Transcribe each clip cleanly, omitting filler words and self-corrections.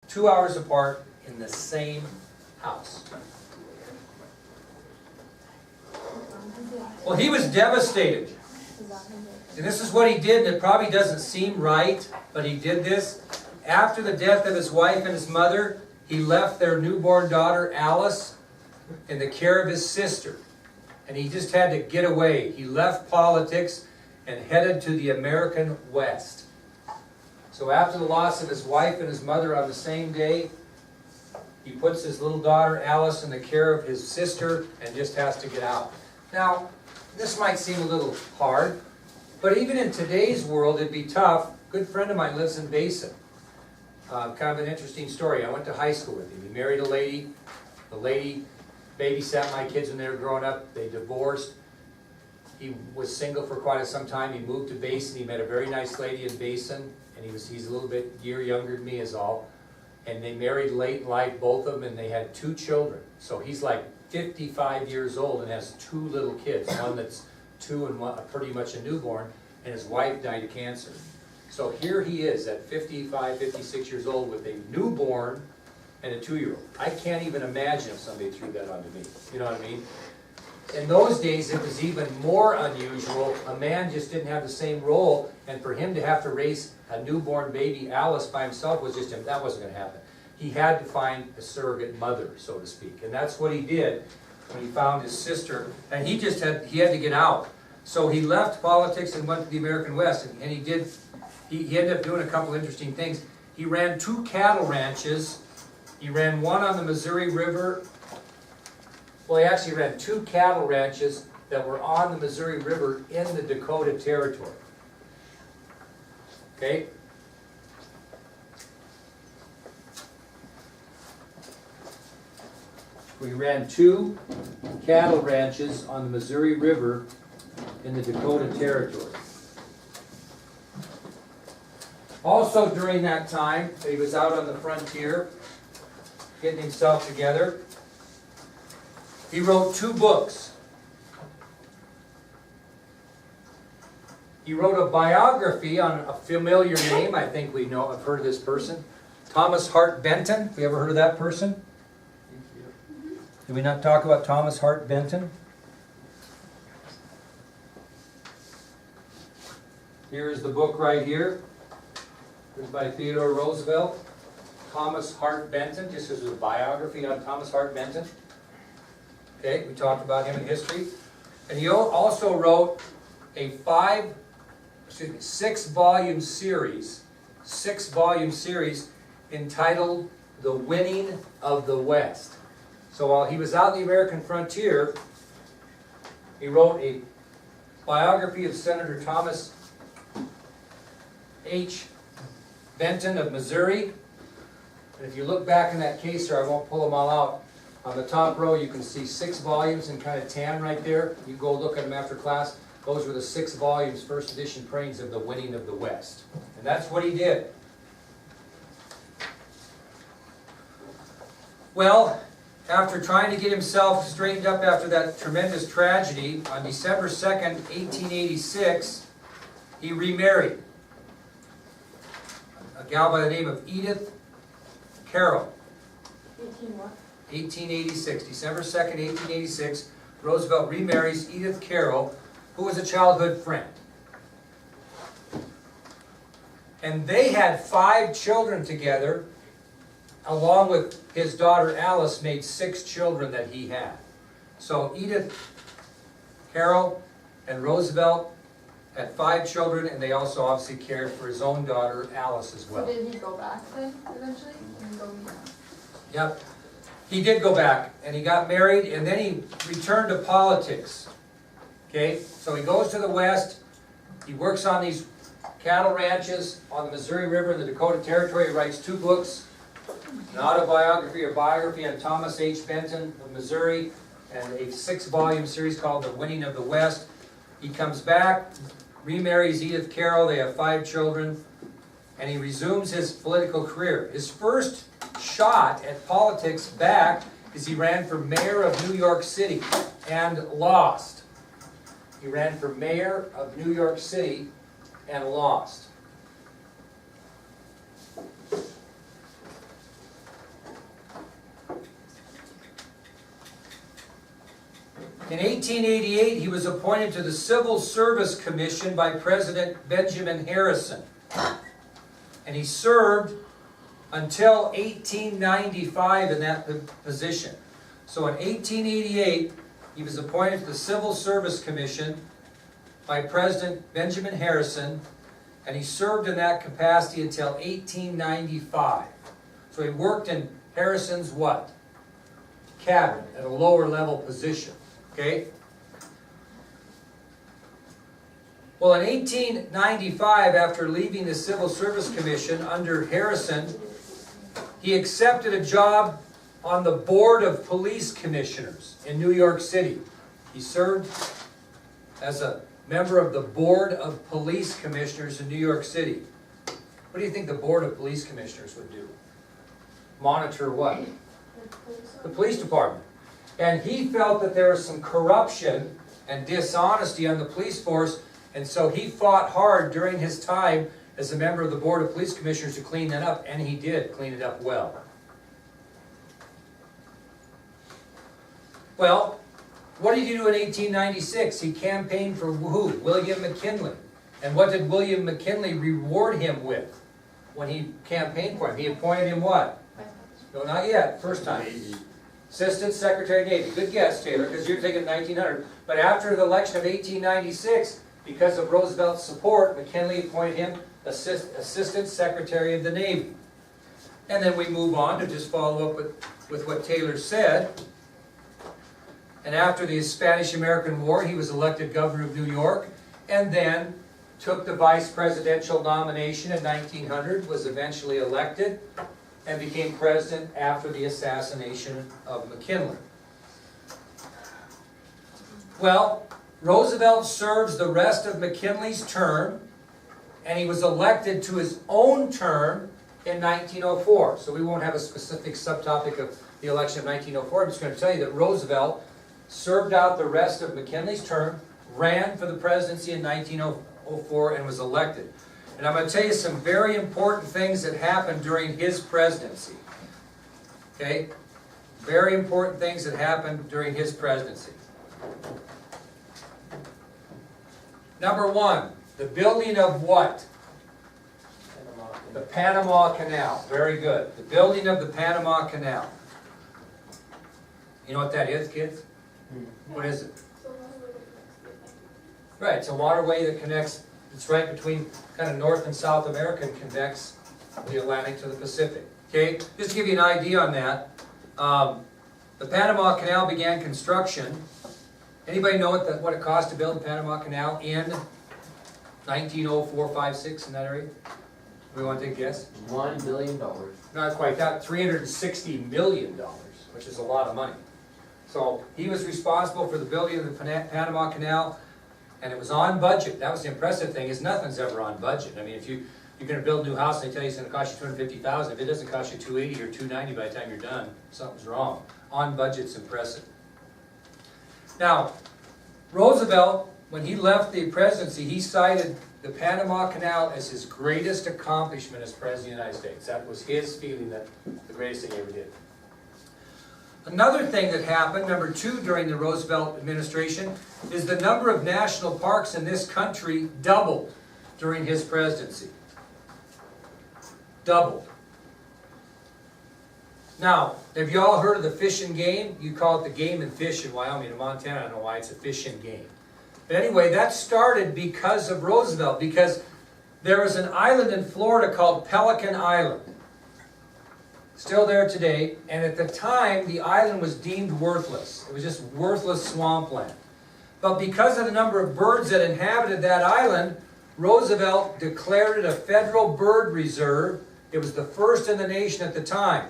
2 hours apart in the same house. Well, he was devastated. And this is what he did, and it probably doesn't seem right, but he did this. After the death of his wife and his mother, he left their newborn daughter, Alice, in the care of his sister. And he just had to get away. He left politics and headed to the American West. So after the loss of his wife and his mother on the same day, he puts his little daughter, Alice, in the care of his sister and just has to get out. Now, this might seem a little hard, but even in today's world, it'd be tough. A good friend of mine lives in Basin. Kind of an interesting story. I went to high school with him. He married a lady. The lady babysat my kids when they were growing up. They divorced. He was single for quite some time. He moved to Basin. He met a very nice lady in Basin, and he's a little bit year younger than me is all. And they married late in life, both of them, and they had 2 children. So he's like 55 years old and has 2 little kids, one that's 2 and one pretty much a newborn, and his wife died of cancer. So here he is at 55, 56 years old with a newborn and a 2-year-old. I can't even imagine if somebody threw that onto me. You know what I mean? In those days, it was even more unusual. A man just didn't have the same role, and for him to have to raise a newborn baby, Alice, by himself was just, that wasn't going to happen. He had to find a surrogate mother, so to speak. And that's what he did when he found his sister. And he had to get out. So he left politics and went to the American West. And he ended up doing a couple interesting things. He ran 2 cattle ranches. He ran one on the Missouri River. Well, he actually ran 2 cattle ranches that were on the Missouri River in the Dakota Territory. Okay? We ran 2 cattle ranches on the Missouri River in the Dakota Territory. Also during that time, he was out on the frontier, getting himself together. He wrote 2 books. He wrote a biography on a familiar name. I think we know, I've heard of this person. Thomas Hart Benton. Have you ever heard of that person? Did we not talk about Thomas Hart Benton? Here's the book right here. Written by Theodore Roosevelt. Thomas Hart Benton, just as a biography on Thomas Hart Benton. Okay, we talked about him in history. And he also wrote a 6-volume series, entitled The Winning of the West. So while he was out in the American frontier, he wrote a biography of Senator Thomas H. Benton of Missouri. And if you look back in that case there, I won't pull them all out. On the top row you can see 6 volumes in kind of tan right there. You can go look at them after class. Those were the 6 volumes, first edition printings of The Winning of the West. And that's what he did. Well, after trying to get himself straightened up after that tremendous tragedy, on December 2nd, 1886, he remarried a gal by the name of Edith Carroll. 1886, December 2nd, 1886, Roosevelt remarries Edith Carroll, who was a childhood friend. And they had 5 children together, along with his daughter Alice, made 6 children that he had. So Edith Carroll and Roosevelt had 5 children, and they also obviously cared for his own daughter Alice as well. So did he go back then, eventually? Yep. He did go back, and he got married, and then he returned to politics. Okay, so he goes to the West. He works on these cattle ranches on the Missouri River in the Dakota Territory. He writes 2 books, an autobiography or biography on Thomas H. Benton of Missouri, and a 6-volume series called The Winning of the West. He comes back, remarries Edith Carroll. They have 5 children, and he resumes his political career. His first shot at politics back is he ran for mayor of New York City and lost. He ran for mayor of New York City and lost. In 1888, he was appointed to the Civil Service Commission by President Benjamin Harrison. And he served until 1895 in that position. So in 1888, he was appointed to the Civil Service Commission by President Benjamin Harrison, and he served in that capacity until 1895. So he worked in Harrison's what? Cabinet, at a lower level position. Okay? Well, in 1895, after leaving the Civil Service Commission under Harrison, he accepted a job on the Board of Police Commissioners in New York City. He served as a member of the Board of Police Commissioners in New York City. What do you think the Board of Police Commissioners would do? Monitor what? The police department. And he felt that there was some corruption and dishonesty on the police force, and so he fought hard during his time as a member of the Board of Police Commissioners to clean that up, and he did clean it up well. Well, what did he do in 1896? He campaigned for who? William McKinley. And what did William McKinley reward him with when he campaigned for him? He appointed him what? No, not yet. First time. Assistant Secretary of Navy. Good guess, Taylor, because you're thinking 1900. But after the election of 1896, because of Roosevelt's support, McKinley appointed him Assistant Secretary of the Navy. And then we move on to just follow up with what Taylor said. And after the Spanish-American War, he was elected governor of New York, and then took the vice presidential nomination in 1900, was eventually elected, and became president after the assassination of McKinley. Well, Roosevelt serves the rest of McKinley's term, and he was elected to his own term in 1904. So we won't have a specific subtopic of the election of 1904. I'm just going to tell you that Roosevelt served out the rest of McKinley's term, ran for the presidency in 1904, and was elected. And I'm going to tell you some very important things that happened during his presidency. Okay? Very important things that happened during his presidency. Number one, the building of what? The Panama Canal. Very good. The building of the Panama Canal. You know what that is, kids? What is it? Right, it's a waterway that connects, it's right between kind of North and South America and connects the Atlantic to the Pacific. Okay, just to give you an idea on that, the Panama Canal began construction. Anybody know what it cost to build the Panama Canal in 1904, 5, 6 in that area? We want to take a guess? $1 billion. Not quite that, $360 million, which is a lot of money. So he was responsible for the building of the Panama Canal, and it was on budget. That was the impressive thing, is nothing's ever on budget. I mean, if you're going to build a new house and they tell you it's going to cost you $250,000, if it doesn't cost you $280 or $290 by the time you're done, something's wrong. On budget's impressive. Now, Roosevelt, when he left the presidency, he cited the Panama Canal as his greatest accomplishment as President of the United States. That was his feeling, that the greatest thing he ever did. Another thing that happened, number two, during the Roosevelt administration, is the number of national parks in this country doubled during his presidency. Doubled. Now, have you all heard of the Fish and Game? You call it the Game and Fish in Wyoming and Montana. I don't know why it's a Fish and Game. But anyway, that started because of Roosevelt, because there was an island in Florida called Pelican Island. Still there today, and at the time, the island was deemed worthless. It was just worthless swampland. But because of the number of birds that inhabited that island, Roosevelt declared it a federal bird reserve. It was the first in the nation at the time.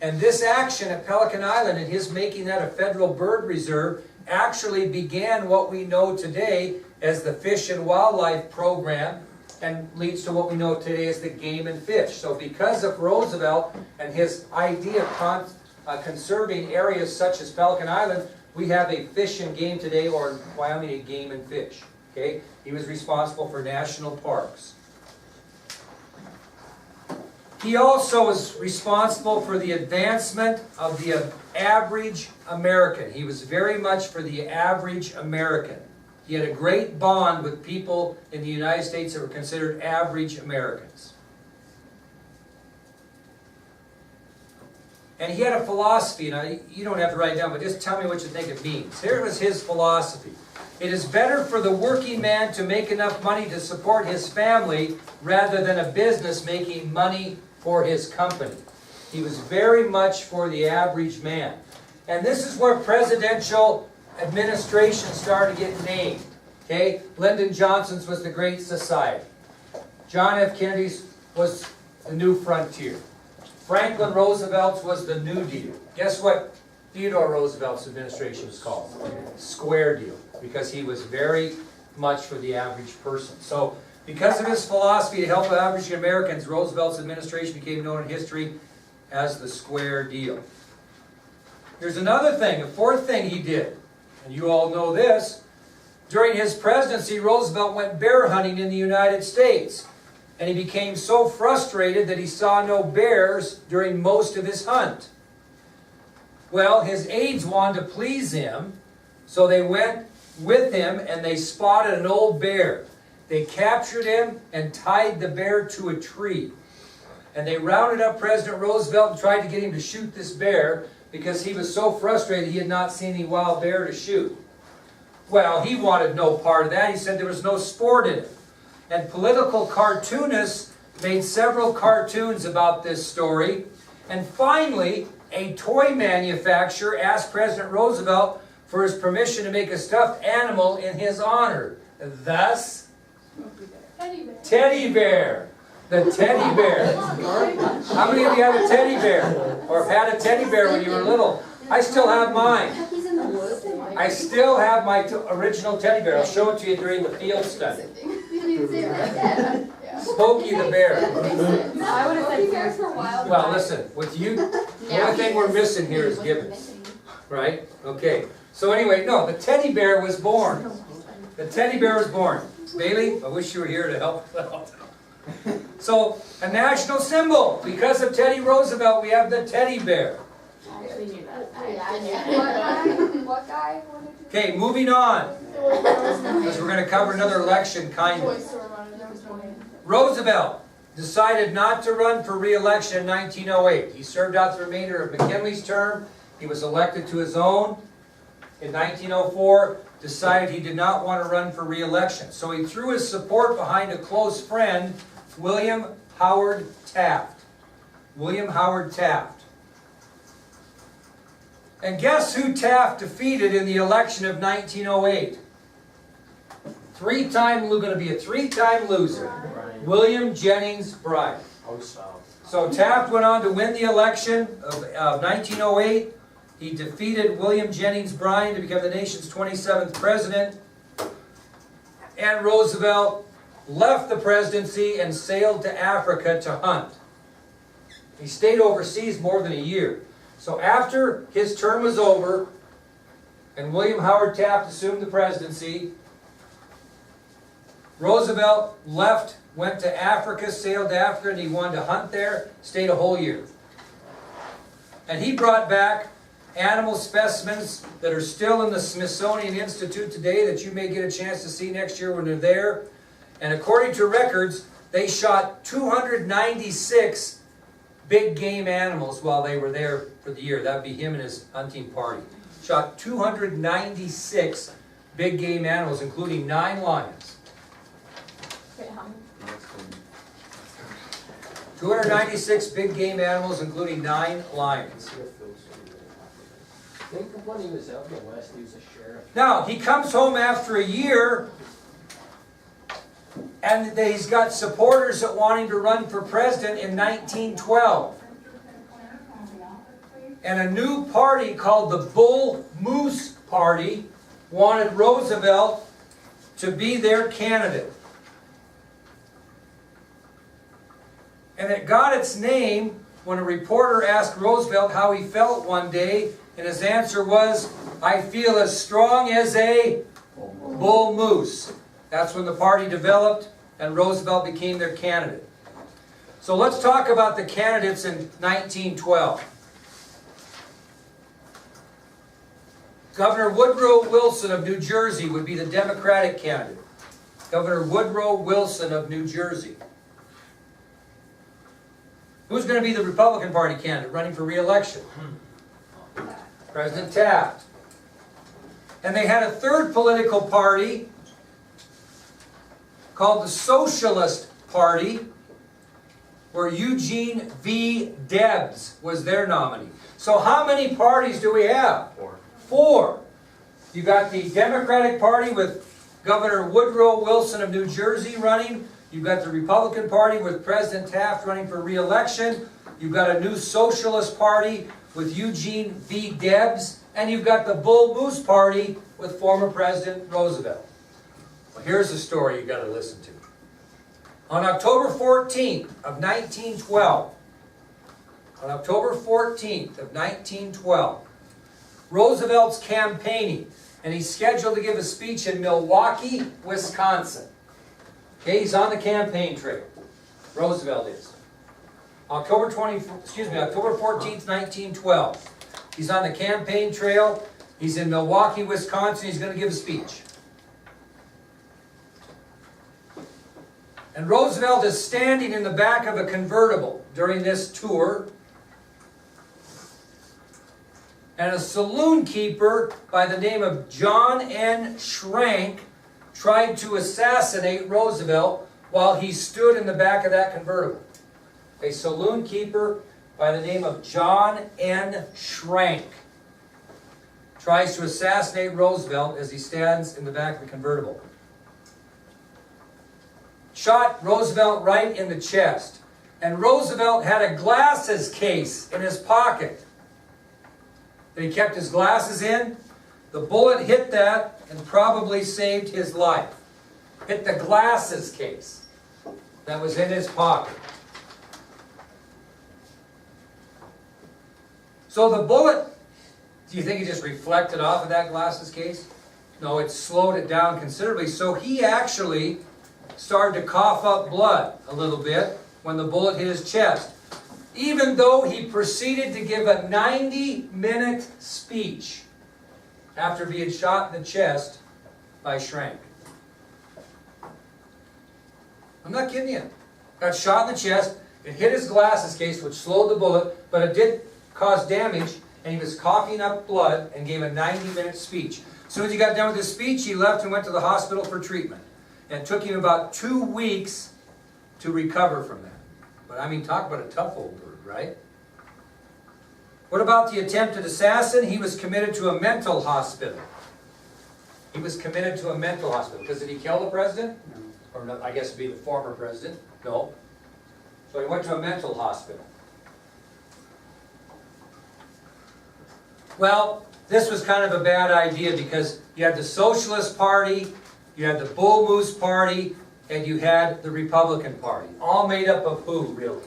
And this action at Pelican Island, and his making that a federal bird reserve, actually began what we know today as the Fish and Wildlife Program, and leads to what we know today as the Game and Fish. So because of Roosevelt and his idea of conserving areas such as Pelican Island, we have a Fish and Game today, or in Wyoming, a Game and Fish. Okay? He was responsible for national parks. He also was responsible for the advancement of the average American. He was very much for the average American. He had a great bond with people in the United States that were considered average Americans. And he had a philosophy, and you don't have to write it down, but just tell me what you think it means. Here was his philosophy. It is better for the working man to make enough money to support his family rather than a business making money for his company. He was very much for the average man. And this is where presidential administration started to get named. Okay? Lyndon Johnson's was the Great Society. John F. Kennedy's was the New Frontier. Franklin Roosevelt's was the New Deal. Guess what Theodore Roosevelt's administration was called? Square Deal. Because he was very much for the average person. So, because of his philosophy to help average Americans, Roosevelt's administration became known in history as the Square Deal. Here's another thing, a fourth thing he did. And you all know this. During his presidency, Roosevelt went bear hunting in the United States. And he became so frustrated that he saw no bears during most of his hunt. Well, his aides wanted to please him, so they went with him and they spotted an old bear. They captured him and tied the bear to a tree. And they rounded up President Roosevelt and tried to get him to shoot this bear because he was so frustrated he had not seen any wild bear to shoot. Well, he wanted no part of that. He said there was no sport in it. And political cartoonists made several cartoons about this story. And finally, a toy manufacturer asked President Roosevelt for his permission to make a stuffed animal in his honor. Thus, Teddy Bear. The Teddy Bear. How many of you have a teddy bear? Or have had a teddy bear when you were little? I still have mine. I still have my original teddy bear. I'll show it to you during the field study. Smokey the Bear. I would have said bears for wild. Well, listen, with you, the only thing we're missing here is gibbons. Right? Okay. So anyway, no, the teddy bear was born. The teddy bear was born. Bailey, I wish you were here to help out. So, a national symbol. Because of Teddy Roosevelt, we have the teddy bear. What guy? Okay, moving on. Because we're going to cover another election, kind of. Roosevelt decided not to run for re-election in 1908. He served out the remainder of McKinley's term. He was elected to his own. In 1904, decided he did not want to run for re-election. So he threw his support behind a close friend, William Howard Taft. William Howard Taft. And guess who Taft defeated in the election of 1908? Going to be a three-time loser. William Jennings Bryan. So Taft went on to win the election of 1908. He defeated William Jennings Bryan to become the nation's 27th president. And Roosevelt left the presidency and sailed to Africa to hunt. He stayed overseas more than a year. So after his term was over and William Howard Taft assumed the presidency, Roosevelt left, went to Africa, sailed to Africa, and he wanted to hunt there, stayed a whole year. And he brought back animal specimens that are still in the Smithsonian Institute today that you may get a chance to see next year when they're there. And according to records, they shot 296 big game animals while they were there for the year. That would be him and his hunting party. Shot 296 big game animals, including 9 lions. 296 big game animals, including 9 lions. When he was out in the West, he was a sheriff. Now, he comes home after a year, and he's got supporters that want him to run for president in 1912. And a new party called the Bull Moose Party wanted Roosevelt to be their candidate. And it got its name when a reporter asked Roosevelt how he felt one day, and his answer was, "I feel as strong as a bull moose." That's when the party developed and Roosevelt became their candidate. So let's talk about the candidates in 1912. Governor Woodrow Wilson of New Jersey would be the Democratic candidate. Governor Woodrow Wilson of New Jersey. Who's going to be the Republican Party candidate running for re-election? President Taft. And they had a third political party called the Socialist Party, where Eugene V. Debs was their nominee. So how many parties do we have? Four. You got the Democratic Party with Governor Woodrow Wilson of New Jersey running. You've got the Republican Party with President Taft running for re-election. You've got a new Socialist Party with Eugene V. Debs. And you've got the Bull Moose Party with former President Roosevelt. Well, here's the story you've got to listen to. On October 14th of 1912, Roosevelt's campaigning, and he's scheduled to give a speech in Milwaukee, Wisconsin. Okay, he's on the campaign trail. Roosevelt is. October 14th, 1912. He's on the campaign trail. He's in Milwaukee, Wisconsin. He's going to give a speech. And Roosevelt is standing in the back of a convertible during this tour. And a saloon keeper by the name of John N. Schrank tried to assassinate Roosevelt while he stood in the back of that convertible. A saloon keeper by the name of John N. Schrank tries to assassinate Roosevelt as he stands in the back of the convertible. Shot Roosevelt right in the chest. And Roosevelt had a glasses case in his pocket that he kept his glasses in. The bullet hit that and probably saved his life. Hit the glasses case that was in his pocket. So the bullet, do you think it just reflected off of that glasses case? No, it slowed it down considerably. So he actually started to cough up blood a little bit when the bullet hit his chest, even though he proceeded to give a 90-minute speech after being shot in the chest by Schrank. I'm not kidding you. Got shot in the chest, it hit his glasses case, which slowed the bullet, but it did cause damage, and he was coughing up blood and gave a 90-minute speech. As soon as he got done with his speech, he left and went to the hospital for treatment. And it took him about 2 weeks to recover from that. But I mean, talk about a tough old bird, right? What about the attempted assassin? He was committed to a mental hospital. He was committed to a mental hospital. Because did he kill the president? No. Or no, I guess it'd be the former president. No. So he went to a mental hospital. Well, this was kind of a bad idea because you had the Socialist Party, you had the Bull Moose Party, and you had the Republican Party. All made up of who, really?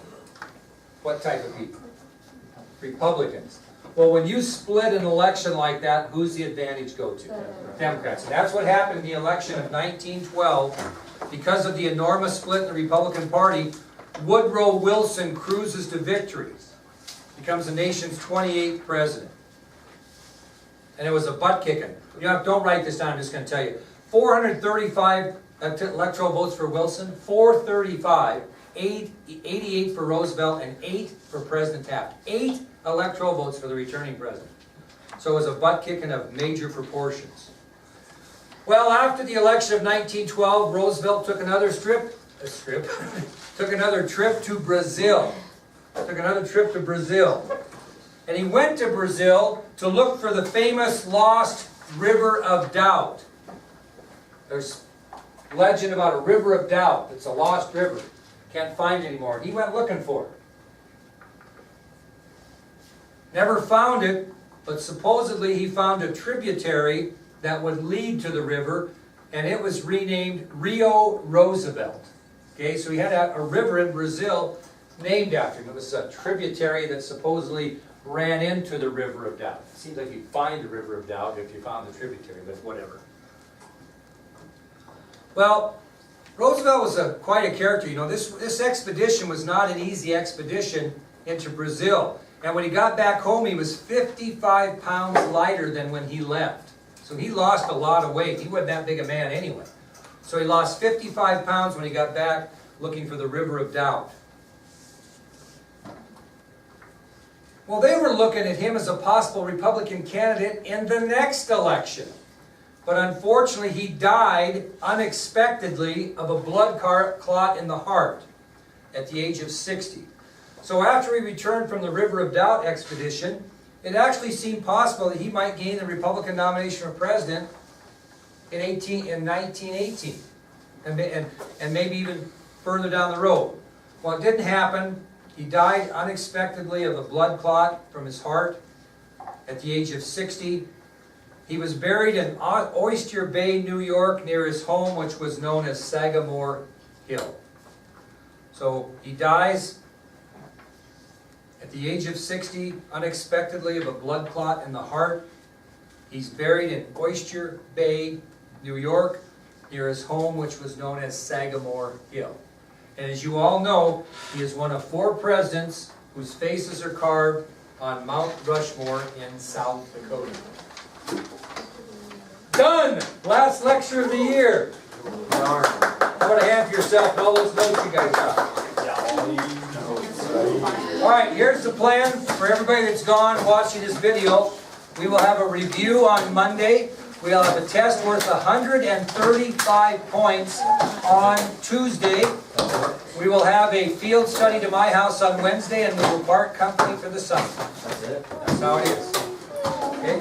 What type of people? Republicans. Well, when you split an election like that, who's the advantage go to? Democrats. And that's what happened in the election of 1912. Because of the enormous split in the Republican Party, Woodrow Wilson cruises to victory. Becomes the nation's 28th president. And it was a butt kicking. You know, don't write this down, I'm just going to tell you. 435 electoral votes for Wilson, 435, 88 for Roosevelt, and 8 for President Taft. 8 electoral votes for the returning president. So it was a butt kicking of major proportions. Well, after the election of 1912, Roosevelt took another trip to Brazil. And he went to Brazil to look for the famous lost River of Doubt. There's a legend about a river of doubt. It's a lost river. Can't find it anymore. And he went looking for it. Never found it, but supposedly he found a tributary that would lead to the river, and it was renamed Rio Roosevelt. Okay, so he had a river in Brazil named after him. It was a tributary that supposedly ran into the River of Doubt. It seems like you'd find the River of Doubt if you found the tributary, but whatever. Well, Roosevelt was quite a character. You know, this expedition was not an easy expedition into Brazil. And when he got back home, he was 55 pounds lighter than when he left. So he lost a lot of weight. He wasn't that big a man anyway. So he lost 55 pounds when he got back looking for the River of Doubt. Well, they were looking at him as a possible Republican candidate in the next election. But unfortunately, he died unexpectedly of a blood clot in the heart at the age of 60. So after he returned from the River of Doubt expedition, it actually seemed possible that he might gain the Republican nomination for president in 1918, and maybe even further down the road. Well, it didn't happen. He died unexpectedly of a blood clot from his heart at the age of 60. He was buried in Oyster Bay, New York, near his home, which was known as Sagamore Hill. So he dies at the age of 60, unexpectedly of a blood clot in the heart. He's buried in Oyster Bay, New York, near his home, which was known as Sagamore Hill. And as you all know, he is one of 4 presidents whose faces are carved on Mount Rushmore in South Dakota. Done! Last lecture of the year. How about a hand for yourself and all those notes you guys got? Alright, here's the plan for everybody that's gone watching this video. We will have a review on Monday. We'll have a test worth 135 points on Tuesday. We will have a field study to my house on Wednesday, and we will part company for the summer. That's it? That's how it is. Okay?